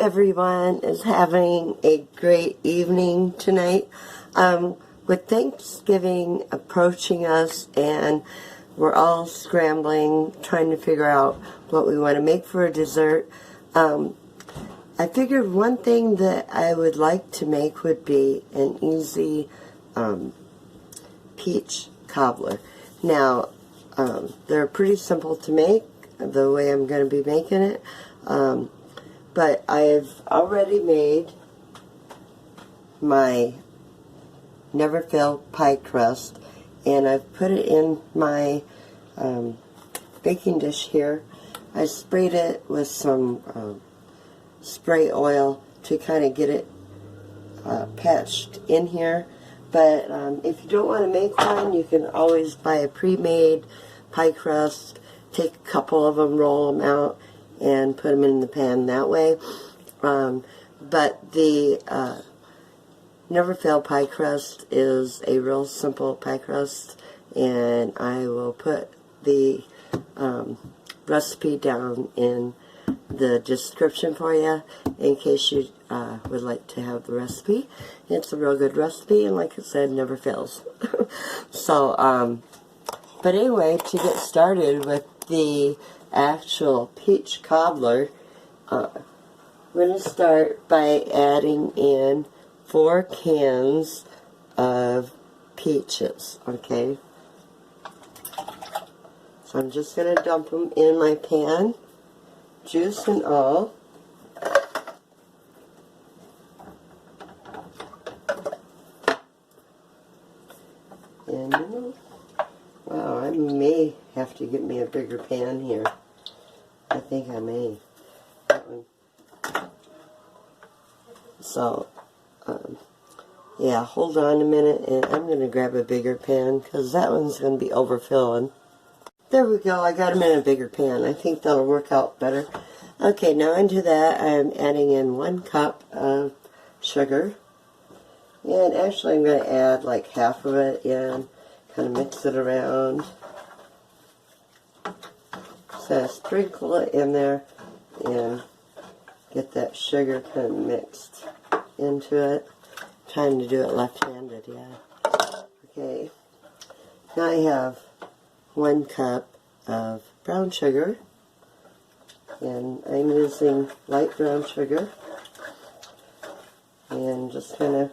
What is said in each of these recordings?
everyone is having a great evening tonight. With Thanksgiving approaching us and we're all scrambling, trying to figure out what we want to make for a dessert, I figured one thing that I would like to make would be an easy peach cobbler. Now, they're pretty simple to make, the way I'm going to be making it. But I've already made my Never Fail pie crust, and I've put it in my baking dish here. I sprayed it with some spray oil to kind of get it patched in here. But if you don't want to make one, you can always buy a pre-made pie crust, take a couple of them, roll them out, and put them in the pan that way. But the Never Fail pie crust is a real simple pie crust, and I will put the recipe down in the description for you in case you would like to have the recipe. It's a real good recipe, and like I said, never fails. So, but anyway, to get started with the actual peach cobbler, we're going to start by adding in 4 cans of peaches, okay? So I'm just going to dump them in my pan, juice and all. And, wow, I may have to get me a bigger pan here. I think I may. That one. So, yeah, hold on a minute, and I'm going to grab a bigger pan, because that one's going to be overfilling. There we go, I got them in a bigger pan. I think that'll work out better. Okay, now into that, I'm adding in 1 cup of sugar. And actually, I'm going to add like half of it in, kind of mix it around. So I sprinkle it in there and get that sugar kind of mixed into it. Trying to do it left-handed, yeah. Okay. Now I have 1 cup of brown sugar, and I'm using light brown sugar, and just kind of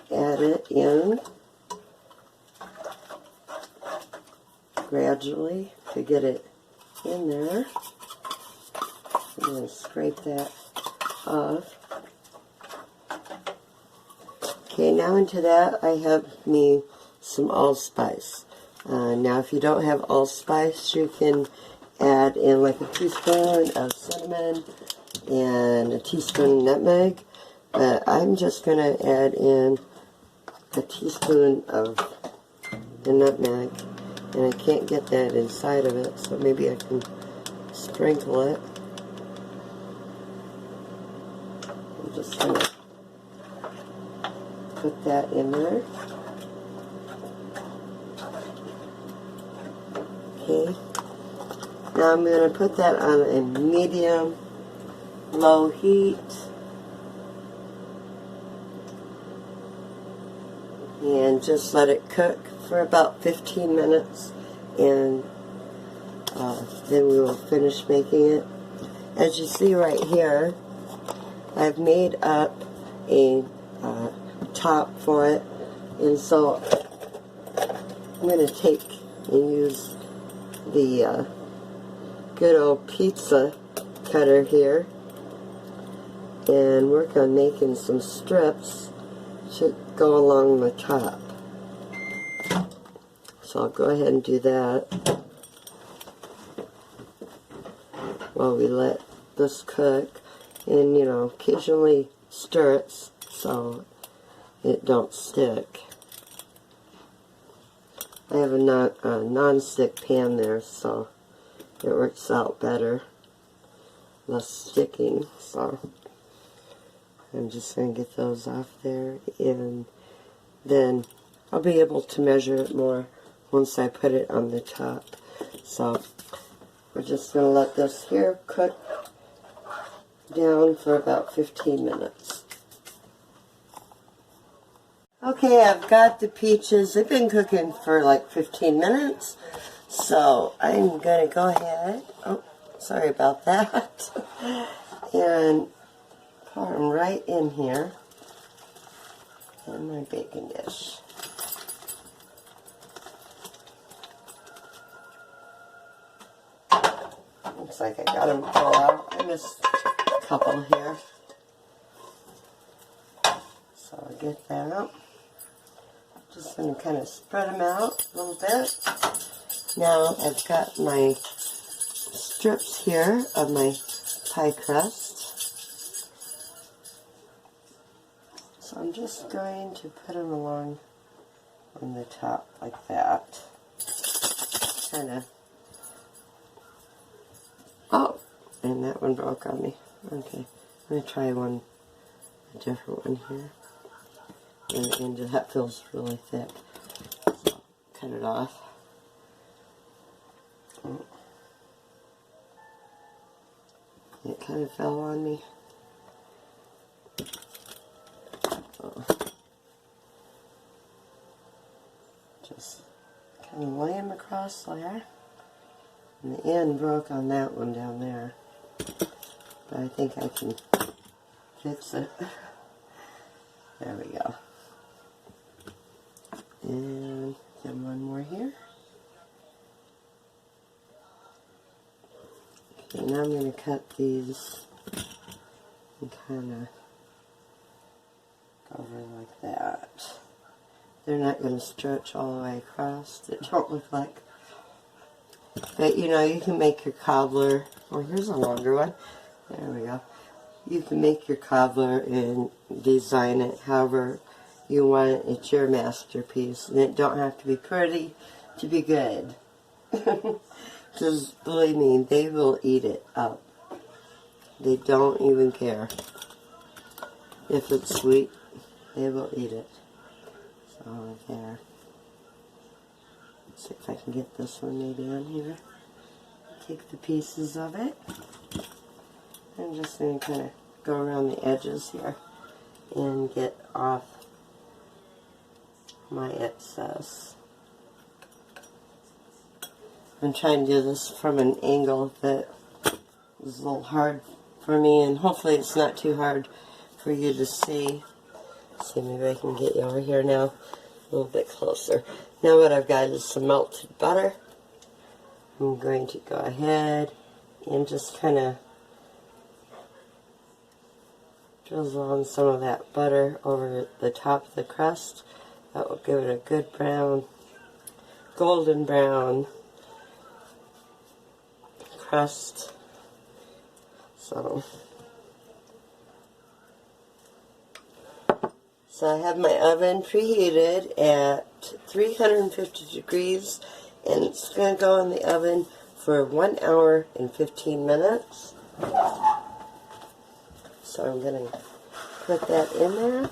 add it in gradually to get it in there. I'm going to scrape that off. Okay, now into that I have me some allspice. Now if you don't have allspice, you can add in like a teaspoon of cinnamon and a teaspoon of nutmeg. But I'm just going to add in a teaspoon of the nutmeg. And I can't get that inside of it, so maybe I can sprinkle it. I'm just going to put that in there. Okay. Now I'm going to put that on a medium-low heat. And just let it cook for about 15 minutes, and then we will finish making it. As you see right here, I've made up a top for it, and so I'm going to take and use the good old pizza cutter here and work on making some strips to go along the top. So I'll go ahead and do that while we let this cook, and occasionally stir it so it don't stick. I have a non-stick pan there, so it works out better, less sticking. So I'm just going to get those off there, and then I'll be able to measure it more once I put it on the top. So we're just going to let this here cook down for about 15 minutes. Okay, I've got the peaches. They've been cooking for like 15 minutes. So I'm going to go ahead, oh, sorry about that, and pour them right in here in my baking dish. Looks like I got them full out. I missed a couple here. So I'll get that. Just going to kind of spread them out a little bit. Now I've got my strips here of my pie crust. So I'm just going to put them along on the top like that. Kind of. Oh, and that one broke on me. Okay, I'm going to try a different one here. And that feels really thick. So cut it off. Oh. It kind of fell on me. Oh. Just kind of lay them across there. And the end broke on that one down there. But I think I can fix it. There we go. And then one more here. Okay, now I'm going to cut these and kind of go over like that. They're not going to stretch all the way across. They don't look like. But you know, you can make your cobbler. Oh, here's a longer one. There we go. You can make your cobbler and design it however you want it. It's your masterpiece, and it don't have to be pretty to be good. Because believe me, they will eat it up. They don't even care if it's sweet. They will eat it. So there. Let's see if I can get this one maybe on here. Take the pieces of it. I'm just going to kind of go around the edges here and get off my excess. I'm trying to do this from an angle that is a little hard for me, and hopefully it's not too hard for you to see. See, maybe I can get you over here now a little bit closer. Now what I've got is some melted butter. I'm going to go ahead and just kind of drizzle on some of that butter over the top of the crust. That will give it a good brown, golden brown crust. So I have my oven preheated at 350 degrees, and it's going to go in the oven for 1 hour and 15 minutes. So I'm going to put that in there.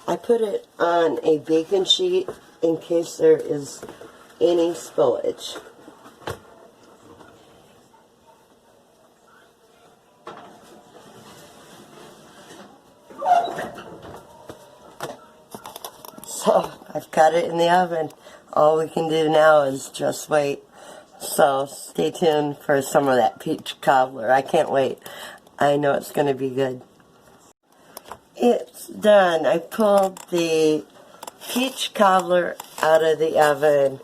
I put it on a baking sheet in case there is any spillage. So I've got it in the oven. All we can do now is just wait. So stay tuned for some of that peach cobbler. I can't wait. I know it's going to be good. It's done. I pulled the peach cobbler out of the oven.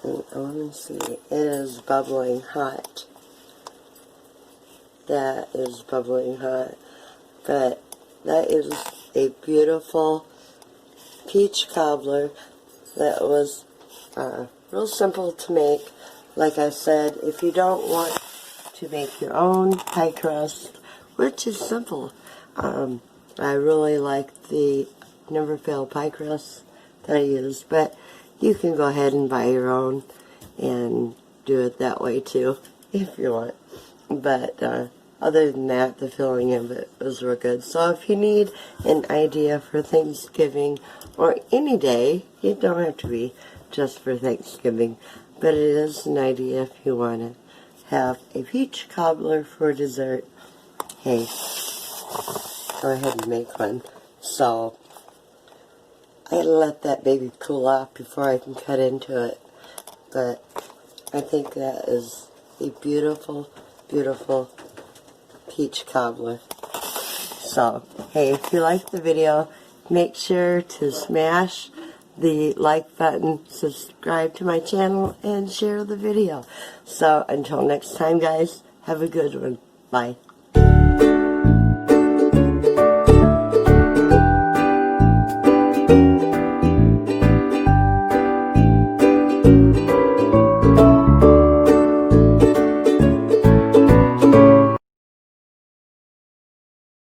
And, oh, let me see. It is bubbling hot. That is bubbling hot. But that is a beautiful peach cobbler that was real simple to make. Like I said, if you don't want to make your own pie crust, which is simple, I really like the Never Fail pie crust that I use, but you can go ahead and buy your own and do it that way too, if you want. But other than that, the filling of it was real good. So if you need an idea for Thanksgiving or any day, it don't have to be just for Thanksgiving, but it is an idea if you want to have a peach cobbler for dessert. Hey, go ahead and make one. So, I gotta let that baby cool off before I can cut into it. But I think that is a beautiful, beautiful peach cobbler. So, hey, if you like the video, make sure to smash the like button, subscribe to my channel, and share the video. So, until next time, guys, have a good one. Bye.